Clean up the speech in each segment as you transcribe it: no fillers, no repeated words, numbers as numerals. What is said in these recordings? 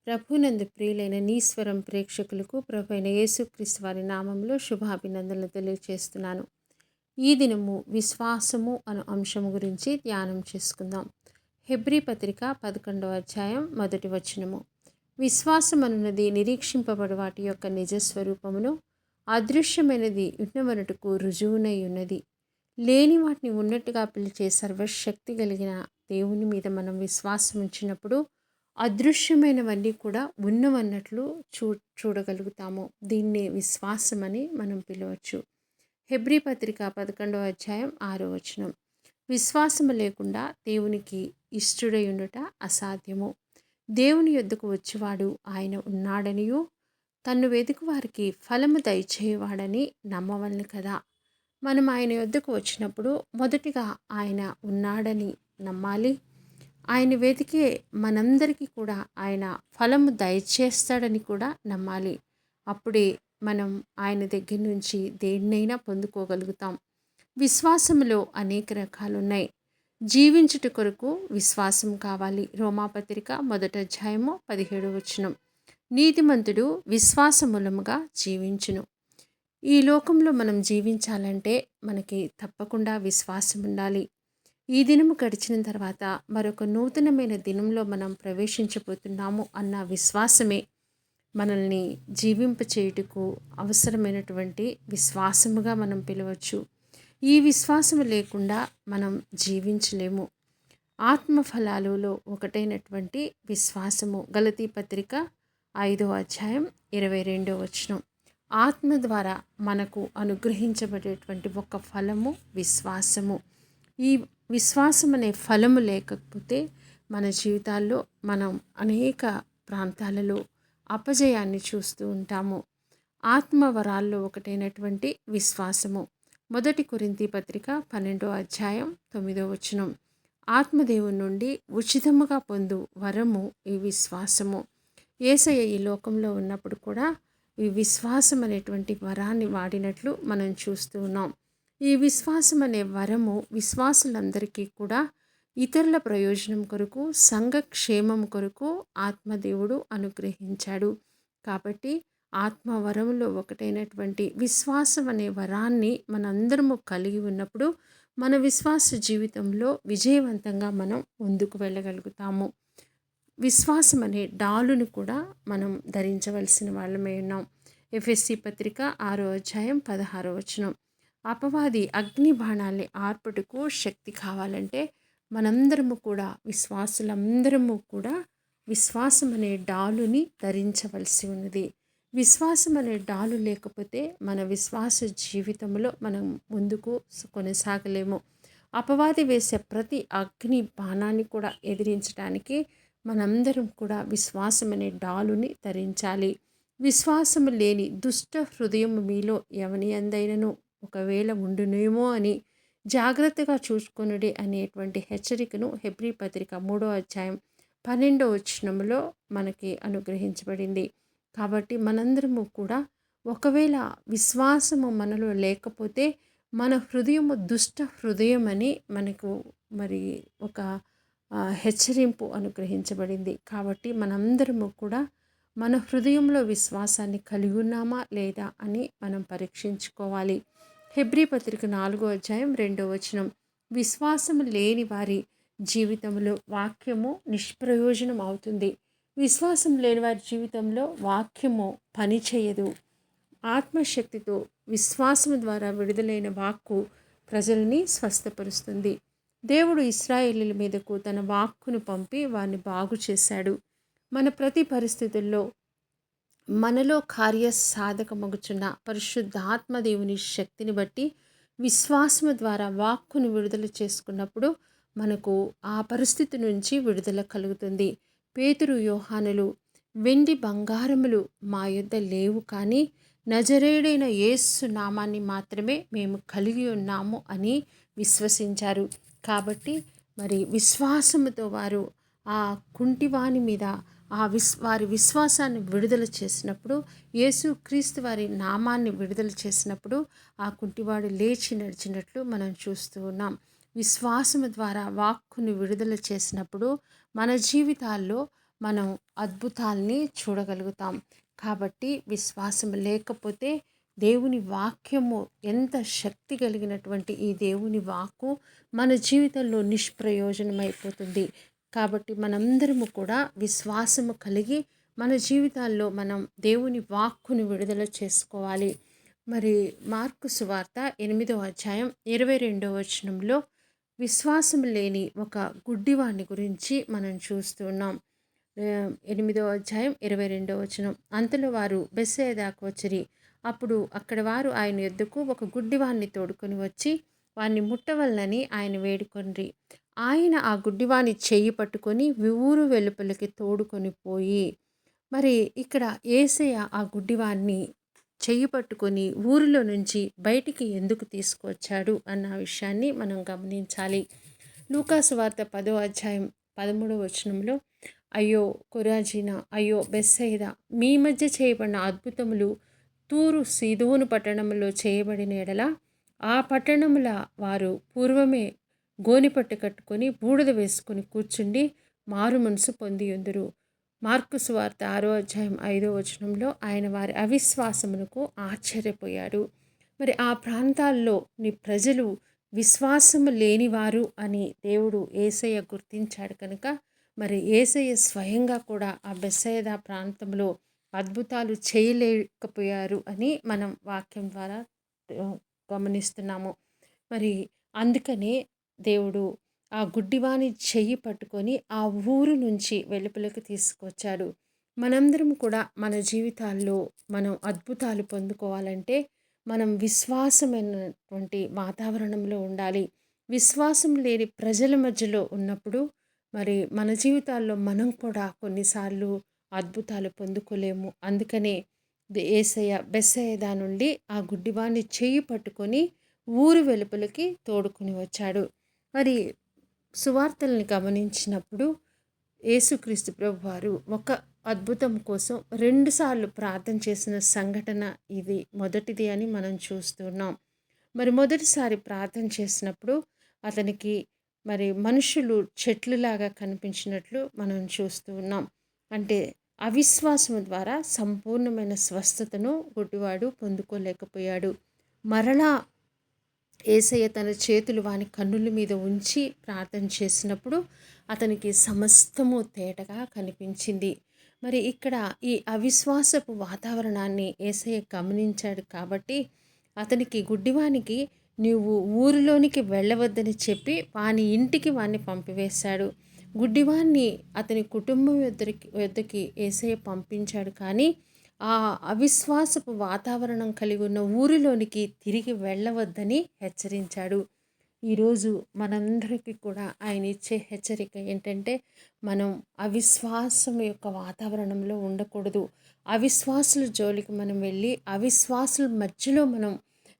ప్రభునందు ప్రియులైన నీశ్వరం ప్రేక్షకులకు ప్రభు అయిన యేసుక్రీస్తు వారి నామంలో శుభాభినందనలు తెలియజేస్తున్నాను. ఈ దినము విశ్వాసము అను అంశం గురించి ధ్యానం చేసుకుందాం. హెబ్రీ పత్రిక 11వ అధ్యాయం 1వ వచనము. విశ్వాసం అనున్నది నిరీక్షింపబడు వాటి యొక్క నిజస్వరూపమును, అదృశ్యమైనది ఉన్నవనటుకు రుజువునై ఉన్నది. లేని వాటిని ఉన్నట్టుగా పిలిచే సర్వశక్తి కలిగిన దేవుని మీద మనం విశ్వాసం ఉంచినప్పుడు అదృశ్యమైనవన్నీ కూడా ఉన్నవన్నట్లు చూడగలుగుతాము. దీన్నే విశ్వాసమని మనం పిలవచ్చు. హెబ్రీ పత్రిక 11వ అధ్యాయం 6వ వచనం. విశ్వాసము లేకుండా దేవునికి ఇష్టుడై ఉండుట అసాధ్యము. దేవుని యొద్దకు వచ్చేవాడు ఆయన ఉన్నాడనియు తన్ను వెదుకు వారికి ఫలము దయచేయవాడని నమ్మవలను కదా. మనం ఆయన యొద్దకు వచ్చినప్పుడు మొదటిగా ఆయన ఉన్నాడని నమ్మాలి. ఆయన వెతికే మనందరికీ కూడా ఆయన ఫలము దయచేస్తాడని కూడా నమ్మాలి. అప్పుడే మనం ఆయన దగ్గర నుంచి దేన్నైనా పొందుకోగలుగుతాం. విశ్వాసములో అనేక రకాలు ఉన్నాయి. జీవించుట కొరకు విశ్వాసం కావాలి. రోమాపత్రిక 1వ అధ్యాయము 17వ వచనం. నీతిమంతుడు విశ్వాసమూలముగా జీవించును. ఈ లోకంలో మనం జీవించాలంటే మనకి తప్పకుండా విశ్వాసం ఉండాలి. ఈ దినము గడిచిన తర్వాత మరొక నూతనమైన దినంలో మనం ప్రవేశించబోతున్నాము అన్న విశ్వాసమే మనల్ని జీవింపచేయుటకు అవసరమైనటువంటి విశ్వాసముగా మనం పిలవచ్చు. ఈ విశ్వాసము లేకుండా మనం జీవించలేము. ఆత్మఫలాలలో ఒకటైనటువంటి విశ్వాసము. గలతీ పత్రిక 5వ అధ్యాయం 22వ వచనం. ఆత్మ ద్వారా మనకు అనుగ్రహించబడేటువంటి ఒక ఫలము విశ్వాసము. ఈ విశ్వాసం అనే ఫలము లేకపోతే మన జీవితాల్లో మనం అనేక ప్రాంతాలలో అపజయాన్ని చూస్తూ ఉంటాము. ఆత్మవరాల్లో ఒకటైనటువంటి విశ్వాసము. 1 కొరింథీ పత్రిక 12వ అధ్యాయం 9వ వచనం. ఆత్మదేవుని నుండి ఉచితముగా పొందు వరము ఈ విశ్వాసము. యేసయ్య ఈ లోకంలో ఉన్నప్పుడు కూడా ఈ విశ్వాసం అనేటువంటి వరాన్ని వాడినట్లు మనం చూస్తూ ఉన్నాం. ఈ విశ్వాసం అనే వరము విశ్వాసులందరికీ కూడా ఇతరుల ప్రయోజనం కొరకు, సంఘ క్షేమం కొరకు ఆత్మదేవుడు అనుగ్రహించాడు. కాబట్టి ఆత్మవరములో ఒకటైనటువంటి విశ్వాసం అనే వరాన్ని మనందరము కలిగి ఉన్నప్పుడు మన విశ్వాస జీవితంలో విజయవంతంగా మనం ముందుకు వెళ్ళగలుగుతాము. విశ్వాసం అనే డాలును కూడా మనం ధరించవలసిన వాళ్ళమై ఉన్నాం. ఎఫెసీ పత్రిక 6వ అధ్యాయం 16వ వచనం. అపవాది అగ్ని బాణాల్ని ఆర్పుటకు శక్తి కావాలంటే మనందరము కూడా విశ్వాసులందరము కూడా విశ్వాసం అనే డాలుని ధరించవలసి ఉన్నది. విశ్వాసం అనే డాలు లేకపోతే మన విశ్వాస జీవితంలో మనం ముందుకు కొనసాగలేము. అపవాది వేసే ప్రతి అగ్ని బాణాన్ని కూడా ఎదిరించడానికి మనందరం కూడా విశ్వాసం అనే డాలుని ధరించాలి. విశ్వాసము లేని దుష్ట హృదయం మీలో ఎవని అందైనను ఒకవేళ ఉండునేమో అని జాగ్రత్తగా చూసుకొనుడి అనేటువంటి హెచ్చరికను హెబ్రీ పత్రిక 3వ అధ్యాయం 12వ వచనంలో మనకి అనుగ్రహించబడింది. కాబట్టి మనందరము కూడా ఒకవేళ విశ్వాసము మనలో లేకపోతే మన హృదయము దుష్ట హృదయం అని మనకు మరి ఒక హెచ్చరింపు అనుగ్రహించబడింది. కాబట్టి మనందరము కూడా మన హృదయంలో విశ్వాసాన్ని కలిగి ఉన్నామా లేదా అని మనం పరీక్షించుకోవాలి. హెబ్రీ పత్రిక 4వ అధ్యాయం 2వ వచనం. విశ్వాసము లేని వారి జీవితంలో వాక్యము నిష్ప్రయోజనం అవుతుంది. విశ్వాసం లేని వారి జీవితంలో వాక్యము పనిచేయదు. ఆత్మశక్తితో విశ్వాసము ద్వారా విడుదలైన వాక్కు ప్రజల్ని స్వస్థపరుస్తుంది. దేవుడు ఇశ్రాయేలీయుల మీదకు తన వాక్కును పంపి వారిని బాగు చేశాడు. మన ప్రతి పరిస్థితుల్లో మనలో కార్యసాధకమగుచున్న పరిశుద్ధాత్మ దేవుని శక్తిని బట్టి విశ్వాసము ద్వారా వాక్కును విడుదల చేసుకున్నప్పుడు మనకు ఆ పరిస్థితి నుంచి విడుదల కలుగుతుంది. పేతురు, యోహానులు వెండి బంగారములు మా యొద్ద లేవు, కానీ నజరేయుడైన యేసు నామాన్ని మాత్రమే మేము కలిగి ఉన్నాము అని విశ్వసించారు. కాబట్టి మరి విశ్వాసముతో వారు ఆ కుంటివాని మీద వారి విశ్వాసాన్ని విడుదల చేసినప్పుడు, యేసుక్రీస్తు వారి నామాన్ని విడుదల చేసినప్పుడు ఆ కుంటివాడు లేచి నడిచినట్లు మనం చూస్తూ ఉన్నాం. విశ్వాసము ద్వారా వాక్కుని విడుదల చేసినప్పుడు మన జీవితాల్లో మనం అద్భుతాల్ని చూడగలుగుతాం. కాబట్టి విశ్వాసం లేకపోతే దేవుని వాక్యము ఎంత శక్తి కలిగినటువంటి ఈ దేవుని వాక్కు మన జీవితంలో నిష్ప్రయోజనమైపోతుంది. కాబట్టి మనందరము కూడా విశ్వాసము కలిగి మన జీవితాల్లో మనం దేవుని వాక్కును విడుదల చేసుకోవాలి. మరి మార్కు సువార్త 8వ అధ్యాయం 22వ వచనంలో విశ్వాసం లేని ఒక గుడ్డివాణ్ణి గురించి మనం చూస్తున్నాం. 8వ అధ్యాయం 22వ వచనం. అంతలో వారు బెత్సయిదాకు వచ్చిరి. అప్పుడు అక్కడ వారు ఆయన యొద్దకు ఒక గుడ్డివాణ్ణి తోడుకొని వచ్చి వాణ్ణి ముట్టవలనని ఆయన వేడుకొనిరి. ఆయన ఆ గుడ్డివాని చెయ్యి పట్టుకొని ఊరు వెలుపలికి తోడుకొని పోయి, మరి ఇక్కడ యేసయ్య ఆ గుడ్డివాన్ని చెయ్యి పట్టుకొని ఊరిలో నుంచి బయటికి ఎందుకు తీసుకొచ్చాడు అన్న విషయాన్ని మనం గమనించాలి. లూకాసు వార్త 10వ అధ్యాయం 13వ వచనంలో, అయ్యో కొరాజీనా, అయ్యో బెత్సయిదా, మీ మధ్య చేయబడిన అద్భుతములు తూరు సీదోను పట్టణంలో చేయబడిన ఎడల ఆ పట్టణముల వారు పూర్వమే గోనిపట్టు కట్టుకొని బూడిద వేసుకొని కూర్చుండి మారు మనసు పొందియుందురు. మార్కు సువార్త 6వ అధ్యాయం 5వ వచనంలో ఆయన వారి అవిశ్వాసమునకు ఆశ్చర్యపోయాడు. మరి ఆ ప్రాంతాల్లో నీ ప్రజలు విశ్వాసము లేనివారు అని దేవుడు యేసయ్య గుర్తించాడు కనుక, మరి యేసయ్య స్వయంగా కూడా ఆ బెత్సయిదా ప్రాంతంలో అద్భుతాలు చేయలేకపోయారు అని మనం వాక్యం ద్వారా గమనిస్తున్నాము. మరి అందుకనే దేవుడు ఆ గుడ్డివాని చెయ్యి పట్టుకొని ఆ ఊరు నుంచి వెలుపలకు తీసుకొచ్చాడు. మనందరం కూడా మన జీవితాల్లో మనం అద్భుతాలు పొందుకోవాలంటే మనం విశ్వాసమైనటువంటి వాతావరణంలో ఉండాలి. విశ్వాసం లేని ప్రజల మధ్యలో ఉన్నప్పుడు మరి మన జీవితాల్లో మనం కూడా కొన్నిసార్లు అద్భుతాలు పొందుకోలేము. అందుకనే యేసయ్య బెత్సయిదా నుండి ఆ గుడ్డివాన్ని చెయ్యి పట్టుకొని ఊరు వెలుపలికి తోడుకొని వచ్చాడు. మరి సువార్తల్ని గమనించినప్పుడు యేసుక్రీస్తు ప్రభువారు ఒక అద్భుతం కోసం 2 సార్లు ప్రార్థన చేసిన సంఘటన ఇది మొదటిది అని మనం చూస్తున్నాం. మరి మొదటిసారి ప్రార్థన చేసినప్పుడు అతనికి మరి మనుషులు చెట్లులాగా కనిపించినట్లు మనం చూస్తూ ఉన్నాం. అంటే అవిశ్వాసం ద్వారా సంపూర్ణమైన స్వస్థతను గుడ్డివాడు పొందుకోలేకపోయాడు. మరలా యేసయ్య తన చేతులు వాని కన్నుల మీద ఉంచి ప్రార్థన చేసినప్పుడు అతనికి సమస్తము తేటగా కనిపించింది. మరి ఇక్కడ ఈ అవిశ్వాసపు వాతావరణాన్ని యేసయ్య గమనించాడు కాబట్టి అతనికి గుడ్డివానికి నీవు ఊరిలోనికి వెళ్ళవద్దని చెప్పి వాని ఇంటికి వాణ్ణి పంపివేశాడు. గుడ్డివాన్ని అతని కుటుంబం యొద్దకి యేసయ్య పంపించాడు. కానీ ఆ అవిశ్వాసపు వాతావరణం కలిగి ఉన్న ఊరిలోనికి తిరిగి వెళ్ళవద్దని హెచ్చరించాడు. ఈరోజు మనందరికీ కూడా ఆయన ఇచ్చే హెచ్చరిక ఏంటంటే మనం అవిశ్వాసం యొక్క వాతావరణంలో ఉండకూడదు. అవిశ్వాసుల జోలికి మనం వెళ్ళి అవిశ్వాసుల మధ్యలో మనం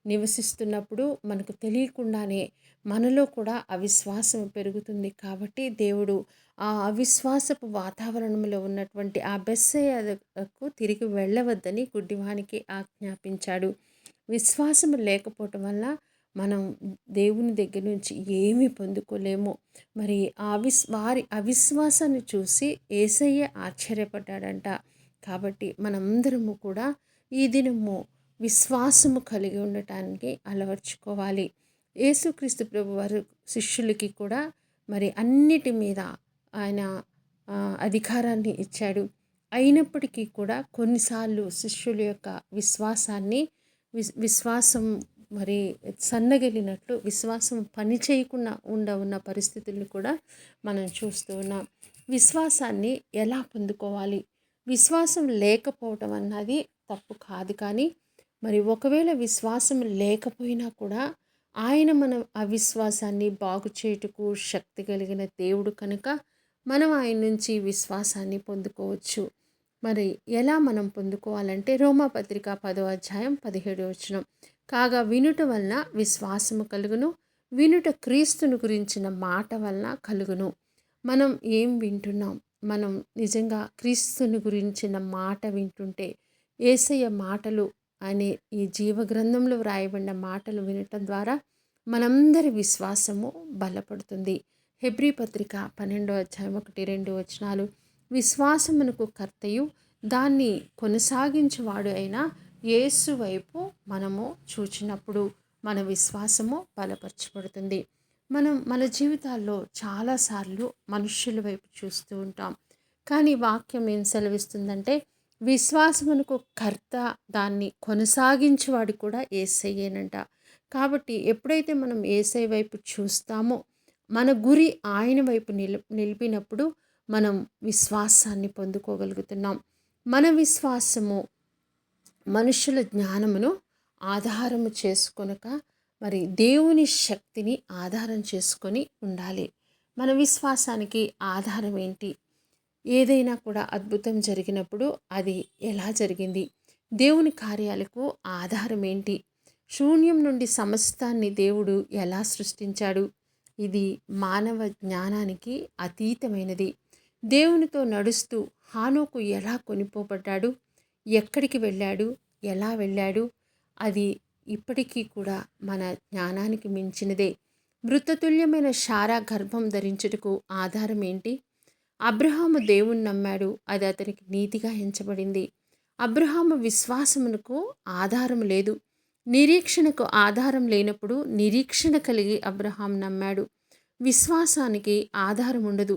నివసిస్తున్నప్పుడు మనకు తెలియకుండానే మనలో కూడా అవిశ్వాసం పెరుగుతుంది. కాబట్టి దేవుడు ఆ అవిశ్వాసపు వాతావరణంలో ఉన్నటువంటి ఆ బెత్సయిదాకు తిరిగి వెళ్ళవద్దని గుడ్డివానికి ఆజ్ఞాపించాడు. విశ్వాసం లేకపోవటం వల్ల మనం దేవుని దగ్గర నుంచి ఏమీ పొందుకోలేము. మరి వారి అవిశ్వాసాన్ని చూసి యేసయ్య ఆశ్చర్యపడ్డాడంట. కాబట్టి మనందరము కూడా ఈ దినము విశ్వాసము కలిగి ఉండటానికి అలవర్చుకోవాలి. యేసుక్రీస్తు ప్రభు వారు శిష్యులకి కూడా మరి అన్నిటి మీద ఆయన అధికారాన్ని ఇచ్చాడు. అయినప్పటికీ కూడా కొన్నిసార్లు శిష్యుల యొక్క విశ్వాసం మరి సన్నగిలినట్లు విశ్వాసం పని చేయకుండా ఉన్న పరిస్థితులను కూడా మనం చూస్తూ ఉన్నాం. విశ్వాసాన్ని ఎలా పొందుకోవాలి? విశ్వాసం లేకపోవటం అన్నది తప్పు కాదు. కానీ మరి ఒకవేళ విశ్వాసం లేకపోయినా కూడా ఆయన మన అవిశ్వాసాన్ని బాగు చేయుటకు శక్తి కలిగిన దేవుడు కనుక మనం ఆయన నుంచి విశ్వాసాన్ని పొందుకోవచ్చు. మరి ఎలా మనం పొందుకోవాలంటే రోమాపత్రిక 10వ అధ్యాయం 17వ వచనం, కాగా వినుట వలన విశ్వాసము కలుగును, వినుట క్రీస్తుని గురించిన మాట వలన కలుగును. మనం ఏం వింటున్నాం? మనం నిజంగా క్రీస్తుని గురించిన మాట వింటుంటే యేసయ్య మాటలు అనే ఈ జీవగ్రంథంలో వ్రాయబడిన మాటలు వినటం ద్వారా మనందరి విశ్వాసము బలపడుతుంది. హెబ్రీ పత్రిక 12వ అధ్యాయం 1-2 వచనాలు, విశ్వాసమునకు కర్తయు దాన్ని కొనసాగించువాడు అయిన యేసు వైపు మనము చూచినప్పుడు మన విశ్వాసము బలపరచబడుతుంది. మనం మన జీవితాల్లో చాలాసార్లు మనుష్యుల వైపు చూస్తూ ఉంటాం. కానీ వాక్యం ఏం సెలవిస్తుందంటే విశ్వాసమునకు కర్త దాన్ని కొనసాగించేవాడు కూడా యేసయ్యేనంట. కాబట్టి ఎప్పుడైతే మనం యేసయ్య వైపు చూస్తామో మన గురి ఆయన వైపు నిలిపినప్పుడు మనం విశ్వాసాన్ని పొందుకోగలుగుతున్నాం. మన విశ్వాసము మనుషుల జ్ఞానమును ఆధారము చేసుకొనక మరి దేవుని శక్తిని ఆధారం చేసుకొని ఉండాలి. మన విశ్వాసానికి ఆధారం ఏంటి? ఏదైనా కూడా అద్భుతం జరిగినప్పుడు అది ఎలా జరిగింది? దేవుని కార్యాలకు ఆధారం ఏంటి? శూన్యం నుండి సమస్తాన్ని దేవుడు ఎలా సృష్టించాడు? ఇది మానవ జ్ఞానానికి అతీతమైనది. దేవునితో నడుస్తూ హానోకు ఎలా కొనిపోబడ్డాడు? ఎక్కడికి వెళ్ళాడు? ఎలా వెళ్ళాడు? అది ఇప్పటికీ కూడా మన జ్ఞానానికి మించినదే. మృతతుల్యమైన శారా గర్భం ధరించుటకు ఆధారం ఏంటి? అబ్రహాము దేవుణ్ణి నమ్మాడు, అది అతనికి నీతిగా ఎంచబడింది. అబ్రహాము విశ్వాసమునకు ఆధారం లేదు. నిరీక్షణకు ఆధారం లేనప్పుడు నిరీక్షణ కలిగి అబ్రహాం నమ్మాడు. విశ్వాసానికి ఆధారం ఉండదు.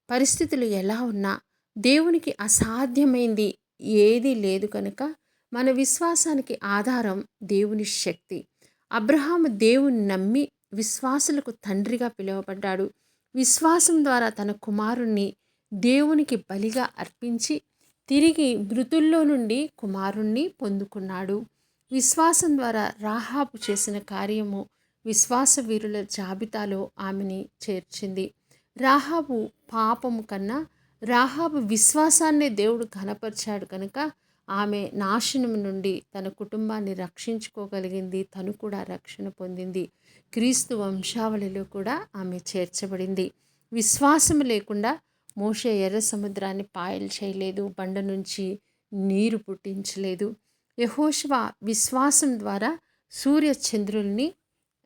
పరిస్థితులు ఎలా ఉన్నా దేవునికి అసాధ్యమైంది ఏదీ లేదు కనుక మన విశ్వాసానికి ఆధారం దేవుని శక్తి. అబ్రహాము దేవుని నమ్మి విశ్వాసులకు తండ్రిగా పిలువబడ్డాడు. విశ్వాసం ద్వారా తన కుమారుణ్ణి దేవునికి బలిగా అర్పించి తిరిగి మృతుల్లో నుండి కుమారుణ్ణి పొందుకున్నాడు. విశ్వాసం ద్వారా రాహాబు చేసిన కార్యము విశ్వాస వీరుల జాబితాలో ఆమెని చేర్చింది. రాహాబు పాపము కన్నా రాహాబు విశ్వాసాన్నే దేవుడు ఘనపరిచాడు కనుక ఆమె నాశనం నుండి తన కుటుంబాన్ని రక్షించుకోగలిగింది. తను కూడా రక్షణ పొందింది. క్రీస్తు వంశావళిలో కూడా ఆమె చేర్చబడింది. విశ్వాసం లేకుండా మోషే ఎర్ర సముద్రాన్ని పాయలు చేయలేదు, బండ నుంచి నీరు పుట్టించలేదు. యెహోషువ విశ్వాసం ద్వారా సూర్య చంద్రుల్ని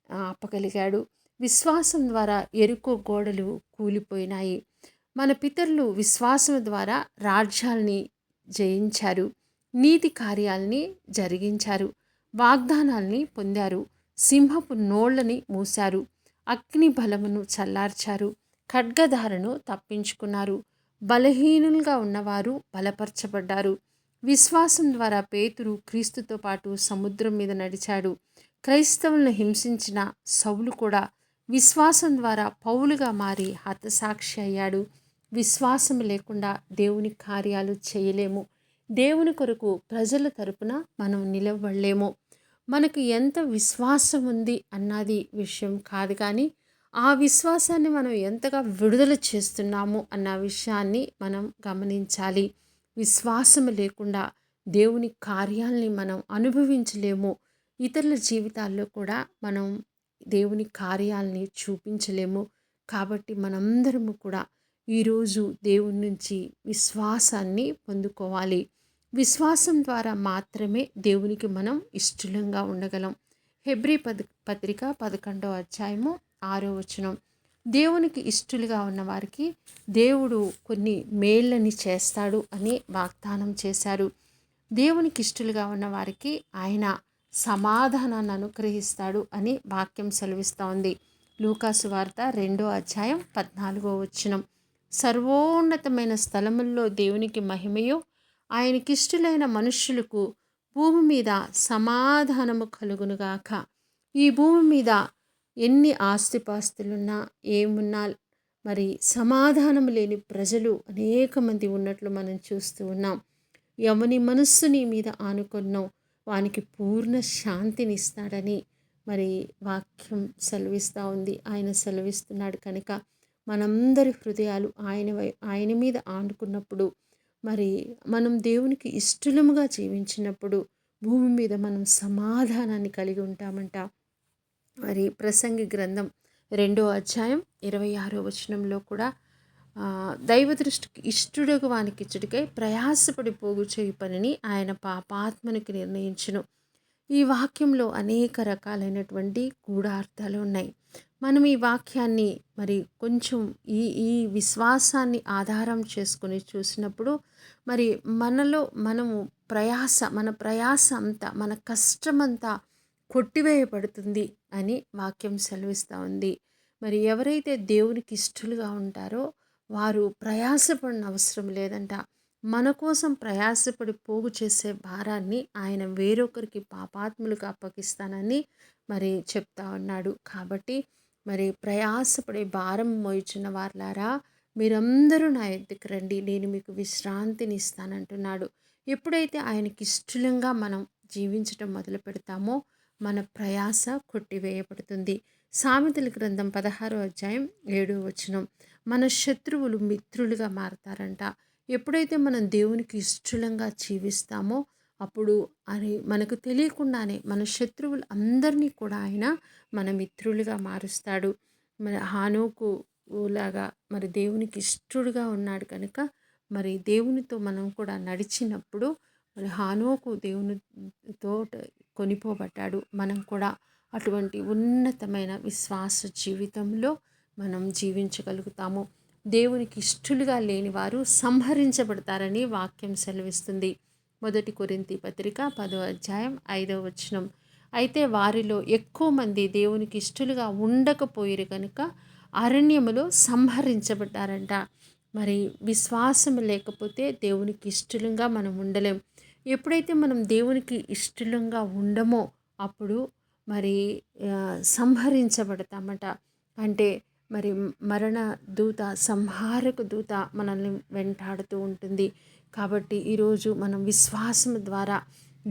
ఆపగలిగాడు. విశ్వాసం ద్వారా ఎరుకో గోడలు కూలిపోయినాయి. మన పితరులు విశ్వాసం ద్వారా రాజ్యాల్ని జయించారు, నీతి కార్యాల్ని జరిగించారు, వాగ్దానాల్ని పొందారు, సింహపు నోళ్లని మూశారు, అగ్ని బలమును చల్లార్చారు, ఖడ్గధారను తప్పించుకున్నారు. బలహీనులుగా ఉన్నవారు బలపరచబడ్డారు. విశ్వాసం ద్వారా పేతురు క్రీస్తుతో పాటు సముద్రం మీద నడిచాడు. క్రైస్తవులను హింసించిన సౌలు కూడా విశ్వాసం ద్వారా పౌలుగా మారి హతసాక్షి అయ్యాడు. విశ్వాసం లేకుండా దేవుని కార్యాలు చేయలేము. దేవుని కొరకు ప్రజల తరపున మనం నిలబడలేము. మనకు ఎంత విశ్వాసం ఉంది అన్నది విషయం కాదు, కానీ ఆ విశ్వాసాన్ని మనం ఎంతగా విడుదల చేస్తున్నాము అన్న విషయాన్ని మనం గమనించాలి. విశ్వాసం లేకుండా దేవుని కార్యాల్ని మనం అనుభవించలేము. ఇతరుల జీవితాల్లో కూడా మనం దేవుని కార్యాల్ని చూపించలేము. కాబట్టి మనందరము కూడా ఈరోజు దేవుని నుంచి విశ్వాసాన్ని పొందుకోవాలి. విశ్వాసం ద్వారా మాత్రమే దేవునికి మనం ఇష్టలంగా ఉండగలం. హెబ్రీ పత్రిక 11వ అధ్యాయము 6వ వచనం. దేవునికి ఇష్టలుగా ఉన్నవారికి దేవుడు కొన్ని మేళ్ళని చేస్తాడు అని వాగ్దానం చేశారు. దేవునికి ఇష్టలుగా ఉన్నవారికి ఆయన సమాధానాన్ని అనుగ్రహిస్తాడు అని వాక్యం సెలవిస్తూ ఉంది. లూకాసు వార్త 2వ అధ్యాయం 14వ వచనం. సర్వోన్నతమైన స్థలముల్లో దేవునికి మహిమయో, ఆయనకిష్టులైన మనుష్యులకు భూమి మీద సమాధానము కలుగునుగాక. ఈ భూమి మీద ఎన్ని ఆస్తిపాస్తులున్నా ఏమున్నా మరి సమాధానం లేని ప్రజలు అనేక మంది ఉన్నట్లు మనం చూస్తూ ఉన్నాం. ఎవని మనస్సు నీ మీద ఆనుకొన్నో వానికి పూర్ణ శాంతిని ఇస్తాడని మరి వాక్యం సెలవిస్తూ ఉంది. ఆయన సెలవిస్తున్నాడు కనుక మనందరి హృదయాలు ఆయన మీద ఆనుకున్నప్పుడు, మరి మనం దేవునికి ఇష్టలముగా జీవించినప్పుడు భూమి మీద మనం సమాధానాన్ని కలిగి ఉంటామంట. మరి ప్రసంగి గ్రంథం 2వ అధ్యాయం 26వ వచనంలో కూడా దైవ దృష్టికి ఇష్టడుగు వానికి ఇచ్చుడికై ప్రయాసపడి పోగు చేయు పనిని ఆయన పాపాత్మనికి నిర్ణయించును. ఈ వాక్యంలో అనేక రకాలైనటువంటి గూఢార్థాలు ఉన్నాయి. మనం ఈ వాక్యాన్ని మరి కొంచెం ఈ ఈ విశ్వాసాన్ని ఆధారం చేసుకొని చూసినప్పుడు మరి మనలో మనము మన ప్రయాస అంతా, మన కష్టమంతా కొట్టివేయబడుతుంది అని వాక్యం సెలవిస్తూ ఉంది. మరి ఎవరైతే దేవునికి ఇష్టలుగా ఉంటారో వారు ప్రయాసపడిన అవసరం లేదంట. మన కోసం ప్రయాసపడి పోగు చేసే భారాన్ని ఆయన వేరొకరికి పాపాత్ములకు అప్పగిస్తానని మరి చెప్తా ఉన్నాడు. కాబట్టి మరి ప్రయాసపడే భారం మోయిచున్న వార్లారా, మీరందరూ నా యొద్దకు రండి, నేను మీకు విశ్రాంతిని ఇస్తానంటున్నాడు. ఎప్పుడైతే ఆయనకి ఇష్టలంగా మనం జీవించటం మొదలు పెడతామో మన ప్రయాస కొట్టివేయబడుతుంది. సామెతల గ్రంథం 16వ అధ్యాయం 7వ వచనం, మన శత్రువులు మిత్రులుగా మారతారంట. ఎప్పుడైతే మనం దేవునికి ఇష్టలంగా జీవిస్తామో అప్పుడు అని మనకు తెలియకుండానే మన శత్రువులు అందరినీ కూడా ఆయన మన మిత్రులుగా మారుస్తాడు. మరి హానోకు లాగా మరి దేవునికి ఇష్టడుగా ఉన్నాడు కనుక మరి దేవునితో మనం కూడా నడిచినప్పుడు మరి హానోకు దేవునితో కొనిపోబడ్డాడు. మనం కూడా అటువంటి ఉన్నతమైన విశ్వాస జీవితంలో మనం జీవించగలుగుతాము. దేవునికి ఇష్టలుగా లేని వారు సంహరించబడతారని వాక్యం సెలవిస్తుంది. 1 కొరింథీ పత్రిక 10వ అధ్యాయం 5వ వచనం. అయితే వారిలో ఎక్కువ మంది దేవునికి ఇష్టలుగా ఉండకపోయిరు కనుక అరణ్యములో సంహరించబడ్డారంట. మరి విశ్వాసం లేకపోతే దేవునికి ఇష్టలుగా మనం ఉండలేం. ఎప్పుడైతే మనం దేవునికి ఇష్టలుగా ఉండమో అప్పుడు మరి సంహరించబడతామట. అంటే మరి మరణ దూత, సంహారక దూత మనల్ని వెంటాడుతూ ఉంటుంది. కాబట్టి ఈరోజు మనం విశ్వాసం ద్వారా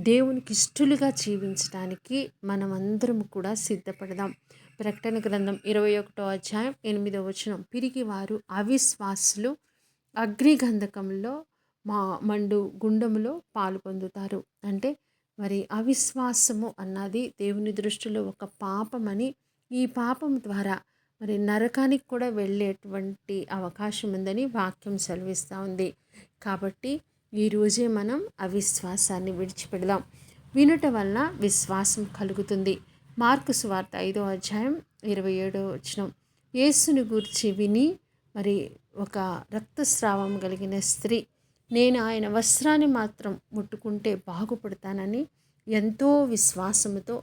దేవునికి ఇష్టలుగా జీవించడానికి మనం అందరం కూడా సిద్ధపడదాం. ప్రకటన గ్రంథం 21వ అధ్యాయం 8వ వచనం, పిరికివారు అవిశ్వాసులు అగ్నిగంధకంలో మండు గుండములో పాలు పొందుతారు. అంటే మరి అవిశ్వాసము అన్నది దేవుని దృష్టిలో ఒక పాపమని, ఈ పాపం ద్వారా మరి నరకానికి కూడా వెళ్ళేటువంటి అవకాశం ఉందని వాక్యం సెలవిస్తూ ఉంది. కాబట్టి ఈరోజే మనం అవిశ్వాసాన్ని విడిచిపెడదాం. వినుట వలన విశ్వాసం కలుగుతుంది. మార్కు సువార్త 5వ అధ్యాయం 27వ వచనం, యేసుని గూర్చి విని మరి ఒక రక్తస్రావం కలిగిన స్త్రీ, నేను ఆయన వస్త్రాన్ని మాత్రం ముట్టుకుంటే బాగుపడతానని ఎంతో విశ్వాసముతో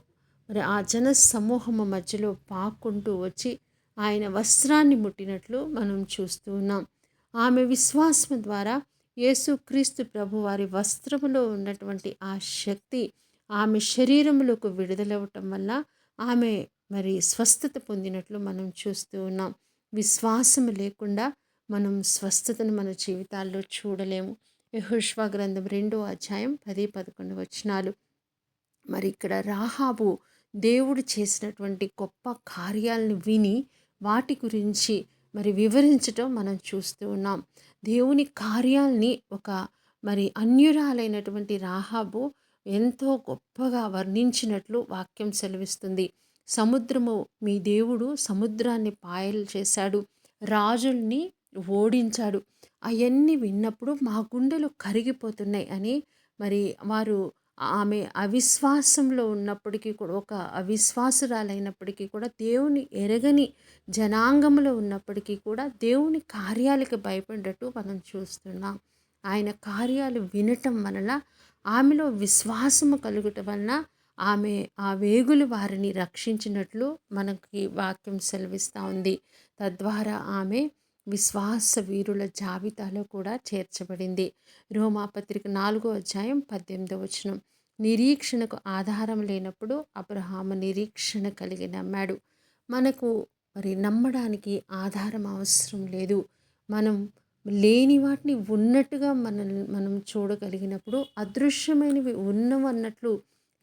మరి ఆ జన సమూహము మధ్యలో పాక్కుంటూ వచ్చి ఆయన వస్త్రాన్ని ముట్టినట్లు మనం చూస్తూ ఉన్నాం. ఆమె విశ్వాసం ద్వారా యేసుక్రీస్తు ప్రభు వారి వస్త్రములో ఉన్నటువంటి ఆ శక్తి ఆమె శరీరములకు విడుదలవ్వటం వల్ల ఆమె మరి స్వస్థత పొందినట్లు మనం చూస్తూ ఉన్నాం. విశ్వాసం లేకుండా మనం స్వస్థతను మన జీవితాల్లో చూడలేము. యెహోషువ గ్రంథం 2వ అధ్యాయం 10-11 వచనాలు. మరి ఇక్కడ రాహాబు దేవుడు చేసినటువంటి గొప్ప కార్యాలను విని వాటి గురించి మరి వివరించటం మనం చూస్తూ ఉన్నాం. దేవుని కార్యాల్ని ఒక మరి అన్యురాలైనటువంటి రాహాబు ఎంతో గొప్పగా వర్ణించినట్లు వాక్యం సెలవిస్తుంది. సముద్రము, మీ దేవుడు సముద్రాన్ని పాయలు చేశాడు, రాజుల్ని ఓడించాడు. అవన్నీ విన్నప్పుడు మా గుండెలు కరిగిపోతున్నాయి అని మరి వారు ఆమె అవిశ్వాసంలో ఉన్నప్పటికీ కూడా, ఒక అవిశ్వాసురాలైనప్పటికీ కూడా, దేవుని ఎరగని జనాంగంలో ఉన్నప్పటికీ కూడా దేవుని కార్యాలకు భయపడ్డట్టు మనం చూస్తున్నాం. ఆయన కార్యాలు వినటం వలన, ఆమెలో విశ్వాసము కలుగుట వలన ఆమె ఆ వేగులు వారిని రక్షించినట్లు మనకి వాక్యం సెలవిస్తూ ఉంది. తద్వారా ఆమె విశ్వాస వీరుల జాబితాలో కూడా చేర్చబడింది. రోమాపత్రిక 4వ అధ్యాయం 18వ వచనం, నిరీక్షణకు ఆధారం లేనప్పుడు అబ్రహాము నిరీక్షణ కలిగి నమ్మాడు. మనకు మరి నమ్మడానికి ఆధారం అవసరం లేదు. మనం లేని వాటిని ఉన్నట్టుగా మనం చూడగలిగినప్పుడు, అదృశ్యమైనవి ఉన్నవన్నట్లు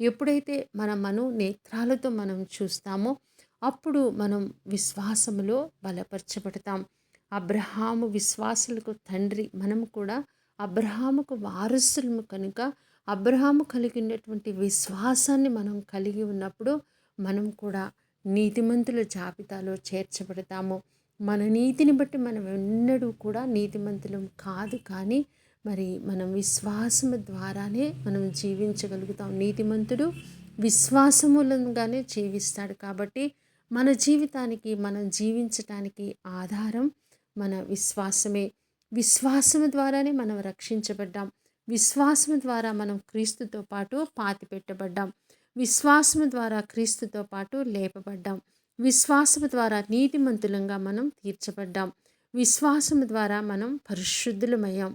ఎప్పుడైతే మన మనోనేత్రాలతో మనం చూస్తామో అప్పుడు మనం విశ్వాసములో బలపరచబడతాం. అబ్రహాము విశ్వాసులకు తండ్రి, మనం కూడా అబ్రహాముకు వారసులము కనుక అబ్రహాము కలిగినటువంటి విశ్వాసాన్ని మనం కలిగి ఉన్నప్పుడు మనం కూడా నీతిమంతుల జాబితాలో చేర్చబడతాము. మన నీతిని బట్టి మనం ఎన్నడూ కూడా నీతిమంతులం కాదు, కానీ మరి మనం విశ్వాసము ద్వారానే మనం జీవించగలుగుతాం. నీతిమంతుడు విశ్వాసమూలంగానే జీవిస్తాడు. కాబట్టి మన జీవితానికి, మనం జీవించటానికి ఆధారం మన విశ్వాసమే. విశ్వాసము ద్వారానే మనం రక్షించబడ్డాం. విశ్వాసము ద్వారా మనం క్రీస్తుతో పాటు పాతిపెట్టబడ్డాం. విశ్వాసము ద్వారా క్రీస్తుతో పాటు లేపబడ్డాం. విశ్వాసము ద్వారా నీతిమంతులంగా మనం తీర్చబడ్డాం. విశ్వాసము ద్వారా మనం పరిశుద్ధులమయ్యాం.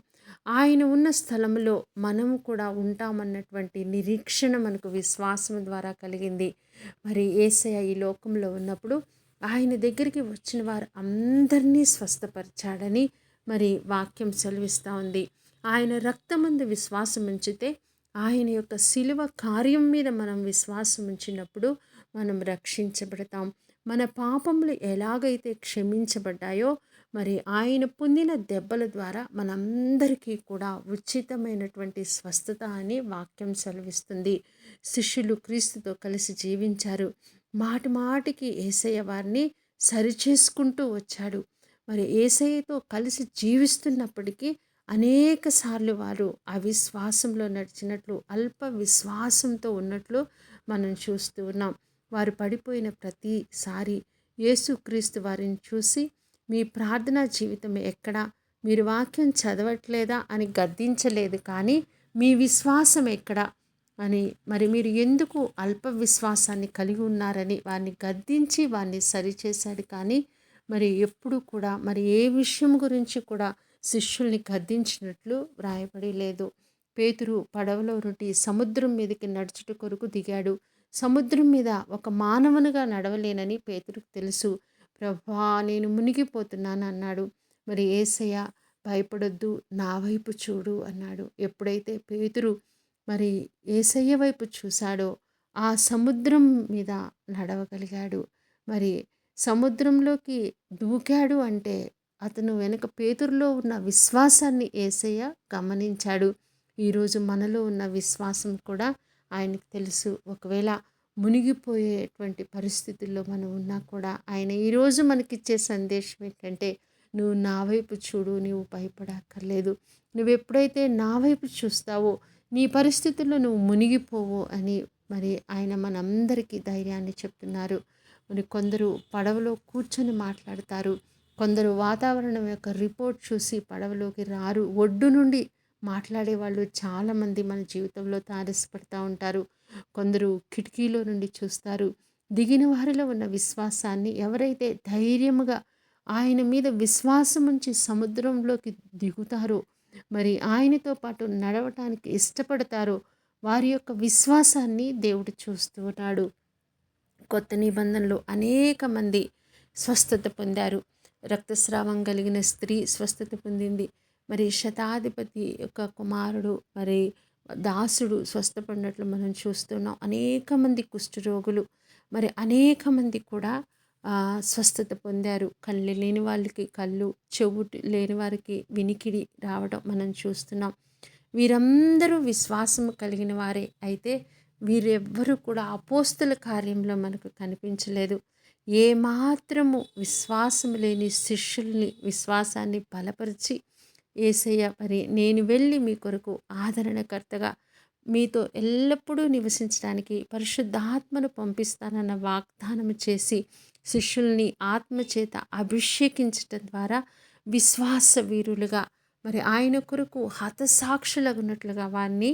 ఆయన ఉన్న స్థలంలో మనము కూడా ఉంటామన్నటువంటి నిరీక్షణ మనకు విశ్వాసం ద్వారా కలిగింది. మరి యేసయ్య ఈ లోకంలో ఉన్నప్పుడు ఆయన దగ్గరికి వచ్చిన వారు అందరినీ స్వస్థపరిచాడని మరి వాక్యం సెలవిస్తూ ఉంది. ఆయన రక్తమందు విశ్వాసం ఉంచితే, ఆయన యొక్క శిలువ కార్యం మీద మనం విశ్వాసం ఉంచినప్పుడు మనం రక్షించబడతాం. మన పాపములు ఎలాగైతే క్షమించబడ్డాయో, మరి ఆయన పొందిన దెబ్బల ద్వారా మనందరికీ కూడా ఉచితమైనటువంటి స్వస్థత అని వాక్యం సెలవిస్తుంది. శిష్యులు క్రీస్తుతో కలిసి జీవించారు. మాటి మాటికి యేసయ్య వారిని సరిచేసుకుంటూ వచ్చాడు. మరి యేసయ్యతో కలిసి జీవిస్తున్నప్పటికీ అనేక సార్లు వారు అవిశ్వాసంలో నడిచినట్లు, అల్ప విశ్వాసంతో ఉన్నట్లు మనం చూస్తూ ఉన్నాం. వారు పడిపోయిన ప్రతిసారి యేసుక్రీస్తు వారిని చూసి, మీ ప్రార్థనా జీవితం ఎక్కడా, మీరు వాక్యం చదవట్లేదా అని గద్దించలేదు, కానీ మీ విశ్వాసం ఎక్కడా అని, మరి మీరు ఎందుకు అల్ప విశ్వాసాన్ని కలిగి ఉన్నారని వారిని గద్దించి వారిని సరిచేశాడు. కానీ మరి ఎప్పుడు కూడా మరి ఏ విషయం గురించి కూడా శిష్యుల్ని గద్దించినట్లు వ్రాయబడి లేదు. పేతురు పడవలో నుండి సముద్రం మీదకి నడుచుట కొరకు దిగాడు. సముద్రం మీద ఒక మానవునిగా నడవలేనని పేతురుకు తెలుసు. ప్రభువా, నేను మునిగిపోతున్నాను అన్నాడు. మరి యేసయ్య, భయపడొద్దు, నా వైపు చూడు అన్నాడు. ఎప్పుడైతే పేతురు మరి యేసయ్య వైపు చూశాడో ఆ సముద్రం మీద నడవగలిగాడు. మరి సముద్రంలోకి దూకాడు అంటే అతను వెనుక పేతురులో ఉన్న విశ్వాసాన్ని యేసయ్య గమనించాడు. ఈరోజు మనలో ఉన్న విశ్వాసం కూడా ఆయనకు తెలుసు. ఒకవేళ మునిగిపోయేటువంటి పరిస్థితుల్లో మనం ఉన్నా కూడా ఆయన ఈరోజు మనకిచ్చే సందేశం ఏంటంటే, నువ్వు నా వైపు చూడు, నువ్వు భయపడక్కర్లేదు. నువ్వు ఎప్పుడైతే నా వైపు చూస్తావో నీ పరిస్థితుల్లో నువ్వు మునిగిపోవు అని మరి ఆయన మనందరికీ ధైర్యాన్ని చెప్తున్నారు. మరి కొందరు పడవలో కూర్చొని మాట్లాడతారు. కొందరు వాతావరణం యొక్క రిపోర్ట్ చూసి పడవలోకి రారు. ఒడ్డు నుండి మాట్లాడే వాళ్ళు చాలామంది మన జీవితంలో తారసపడుతూ ఉంటారు. కొందరు కిటికీలో నుండి చూస్తారు. దిగిన వారిలో ఉన్న విశ్వాసాన్ని ఎవరైతే ధైర్యముగా ఆయన మీద విశ్వాసం ఉంచి సముద్రంలోకి దిగుతారో, మరి ఆయనతో పాటు నడవటానికి ఇష్టపడతారో, వారి యొక్క విశ్వాసాన్ని దేవుడు చూస్తూ ఉన్నాడు. కొత్త నిబంధనలో అనేక మంది స్వస్థత పొందారు. రక్తస్రావం కలిగిన స్త్రీ స్వస్థత పొందింది. మరి శతాధిపతి యొక్క కుమారుడు, మరి దాసుడు స్వస్థపడినట్లు మనం చూస్తున్నాం. అనేక మంది కుష్ఠరోగులు, మరి అనేక మంది కూడా స్వస్థత పొందారు. కళ్ళు లేని వాళ్ళకి కళ్ళు, చెవు లేని వారికి వినికిడి రావడం మనం చూస్తున్నాం. వీరందరూ విశ్వాసం కలిగిన వారే. అయితే వీరెవ్వరూ కూడా అపోస్తల కార్యంలో మనకు కనిపించలేదు. ఏమాత్రము విశ్వాసం లేని శిష్యుల్ని విశ్వాసాన్ని బలపరిచి, యేసయ్య మరి నేను వెళ్ళి మీ కొరకు ఆదరణకర్తగా మీతో ఎల్లప్పుడూ నివసించడానికి పరిశుద్ధాత్మను పంపిస్తానన్న వాగ్దానం చేసి శిష్యుల్ని ఆత్మచేత అభిషేకించటం ద్వారా విశ్వాస వీరులుగా, మరి ఆయన కొరకు హతసాక్షులగున్నట్లుగా వారిని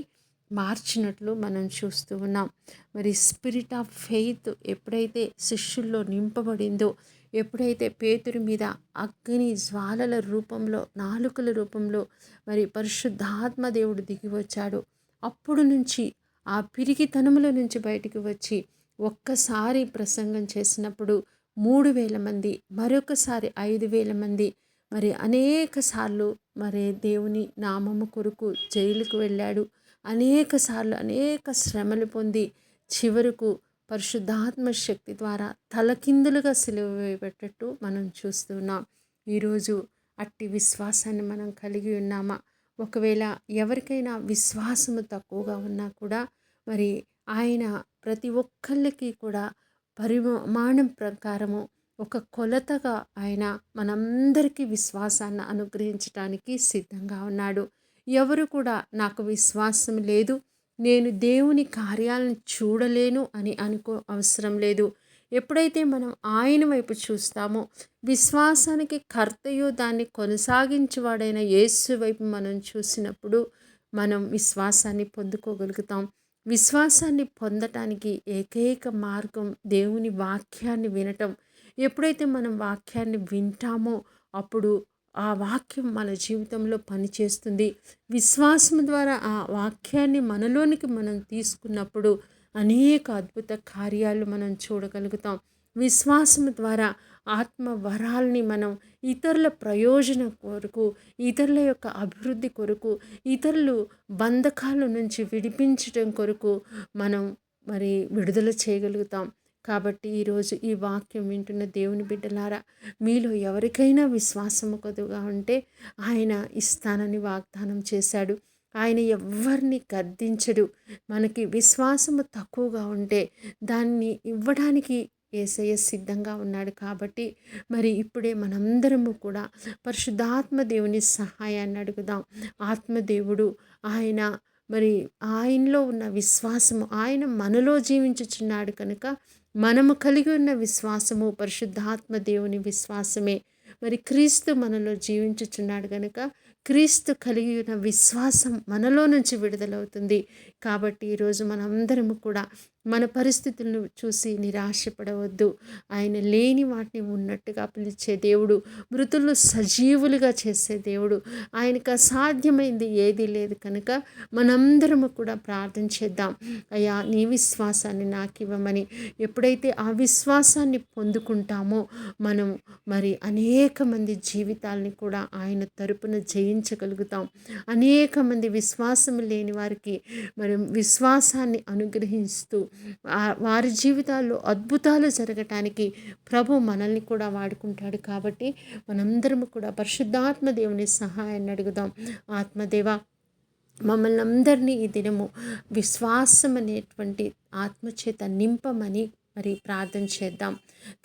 మార్చినట్లు మనం చూస్తూ ఉన్నాం. మరి స్పిరిట్ ఆఫ్ ఫెయిత్ ఎప్పుడైతే శిష్యుల్లో నింపబడిందో, ఎప్పుడైతే పేతురు మీద అగ్ని జ్వాలల రూపంలో, నాలుకల రూపంలో మరి పరిశుద్ధాత్మ దేవుడు దిగి వచ్చాడు, అప్పుడు నుంచి ఆ పిరికితనముల నుంచి బయటికి వచ్చి ఒక్కసారి ప్రసంగం చేసినప్పుడు 3,000 మంది, మరొకసారి 5,000 మంది, మరి అనేక సార్లు మరి దేవుని నామము కొరకు జైలుకు వెళ్ళాడు. అనేక సార్లు అనేక శ్రమలు పొంది చివరకు పరిశుద్ధాత్మ శక్తి ద్వారా తలకిందులుగా సిలువ వేయబెట్టట్టు మనం చూస్తున్నాం. ఈరోజు అట్టి విశ్వాసాన్ని మనం కలిగి ఉన్నామా? ఒకవేళ ఎవరికైనా విశ్వాసము తక్కువగా ఉన్నా కూడా మరి ఆయన ప్రతి ఒక్కళ్ళకి కూడా పరిమాణం ప్రకారము ఒక కొలతగా ఆయన మనందరికీ విశ్వాసాన్ని అనుగ్రహించడానికి సిద్ధంగా ఉన్నాడు. ఎవరు కూడా నాకు విశ్వాసం లేదు, నేను దేవుని కార్యాలను చూడలేను అని అవసరం లేదు. ఎప్పుడైతే మనం ఆయన వైపు చూస్తామో, విశ్వాసానికి కర్తయు దాన్ని కొనసాగించువాడైన యేసు వైపు మనం చూసినప్పుడు మనం విశ్వాసాన్ని పొందుకోగలుగుతాం. విశ్వాసాన్ని పొందటానికి ఏకైక మార్గం దేవుని వాక్యాన్ని వినటం. ఎప్పుడైతే మనం వాక్యాన్ని వింటామో అప్పుడు ఆ వాక్యం మన జీవితంలో పనిచేస్తుంది. విశ్వాసం ద్వారా ఆ వాక్యాన్ని మనలోనికి మనం తీసుకున్నప్పుడు అనేక అద్భుత కార్యాలు మనం చూడగలుగుతాం. విశ్వాసం ద్వారా ఆత్మ వరాల్ని మనం ఇతరుల ప్రయోజనం కొరకు, ఇతరుల యొక్క అభివృద్ధి కొరకు, ఇతరులు బంధకాల నుంచి విడిపించడం కొరకు మనం విడుదల చేయగలుగుతాం. కాబట్టి ఈరోజు ఈ వాక్యం వింటున్న దేవుని బిడ్డలారా, మీలో ఎవరికైనా విశ్వాసము కొద్దిగా ఉంటే ఆయన ఇస్తానని వాగ్దానం చేశాడు. ఆయన ఎవ్వరిని గద్దించడు. మనకి విశ్వాసము తక్కువగా ఉంటే దాన్ని ఇవ్వడానికి యేసయ్య సిద్ధంగా ఉన్నాడు. కాబట్టి ఇప్పుడే మనందరము కూడా పరిశుద్ధాత్మ దేవుని సహాయాన్ని అడుగుదాం. ఆత్మదేవుడు ఆయన ఆయనలో ఉన్న విశ్వాసము, ఆయన మనలో జీవించుచున్నాడు కనుక మనము కలిగి ఉన్న విశ్వాసము పరిశుద్ధాత్మ దేవుని విశ్వాసమే. క్రీస్తు మనలో జీవించుచున్నాడు కనుక క్రీస్తు కలిగి ఉన్న విశ్వాసం మనలో నుంచి విడుదలవుతుంది. కాబట్టి ఈరోజు మనందరము కూడా మన పరిస్థితులను చూసి నిరాశపడవద్దు. ఆయన లేని వాటిని ఉన్నట్టుగా పిలిచే దేవుడు, మృతులను సజీవులుగా చేసే దేవుడు. ఆయనకు అసాధ్యమైంది ఏదీ లేదు కనుక మనందరము కూడా ప్రార్థన చేద్దాం. అయ్యా, నీ విశ్వాసాన్ని నాకు ఇవ్వమని. ఎప్పుడైతే ఆ విశ్వాసాన్ని పొందుకుంటామో మనం అనేక మంది జీవితాలని కూడా ఆయన తరపున జయించగలుగుతాం. అనేక మంది విశ్వాసం లేని వారికి విశ్వాసాన్ని అనుగ్రహిస్తూ వారి జీవితాల్లో అద్భుతాలు జరగటానికి ప్రభు మనల్ని కూడా వాడుకుంటాడు. కాబట్టి మనందరము కూడా పరిశుద్ధాత్మ దేవుని సహాయాన్ని అడుగుదాం. ఆత్మదేవ, మమ్మల్ని అందరినీ ఈ దినము విశ్వాసం అనేటువంటి ఆత్మచేత నింపమని ప్రార్థన చేద్దాం.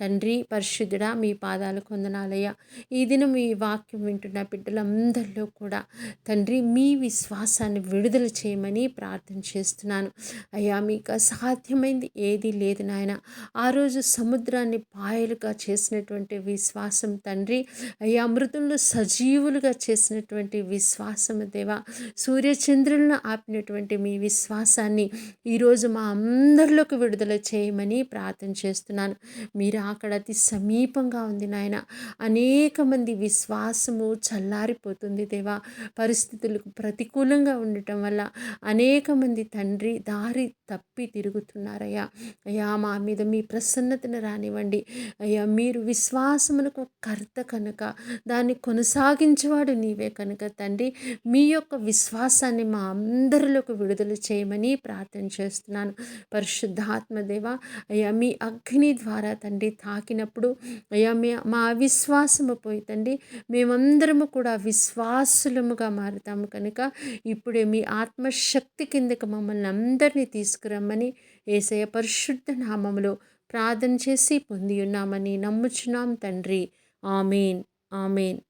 తండ్రి పరిశుద్ధుడా, మీ పాదాలకు వందనాలయ్యా. ఈ దినం ఈ వాక్యం వింటున్న బిడ్డలందరిలో కూడా తండ్రి మీ విశ్వాసాన్ని విడుదల చేయమని ప్రార్థన చేస్తున్నాను. అయ్యా, మీకు అసాధ్యమైంది ఏదీ లేదు నాయన. ఆ రోజు సముద్రాన్ని పాయలుగా చేసినటువంటి విశ్వాసం తండ్రి, అయ్యా మృతులను సజీవులుగా చేసినటువంటి విశ్వాసం దేవా, సూర్యచంద్రులను ఆపినటువంటి మీ విశ్వాసాన్ని ఈరోజు మా అందరిలోకి విడుదల చేయమని ప్రార్థన చేస్తున్నాను. మీరు అక్కడ అతి సమీపంగా ఉంది నాయన. అనేక మంది విశ్వాసము చల్లారిపోతుంది దేవా. పరిస్థితులకు ప్రతికూలంగా ఉండటం వల్ల అనేక మంది తండ్రి దారి తప్పి తిరుగుతున్నారయ్యా. అయ్యా, మా మీద మీ ప్రసన్నతను రానివ్వండి. అయ్యా, మీరు విశ్వాసమునకు కర్త కనుక దాన్ని కొనసాగించేవాడు నీవే కనుక తండ్రి, మీ యొక్క విశ్వాసాన్ని మా అందరిలోకి విడుదల చేయమని ప్రార్థన చేస్తున్నాను. పరిశుద్ధాత్మదేవ, అయ్యా మీ అగ్ని ద్వారా తండ్రి తాకినప్పుడు అయ్యా మా అవిశ్వాసము పోయి తండ్రి మేమందరము కూడా విశ్వాసులముగా మారుతాము కనుక ఇప్పుడే మీ ఆత్మశక్తి కిందకు మమ్మల్ని అందరినీ తీసుకురమ్మని యేసయ్య పరిశుద్ధ నామములో ప్రార్థన చేసి పొంది ఉన్నామని నమ్ముచున్నాం తండ్రి. ఆమేన్, ఆమేన్.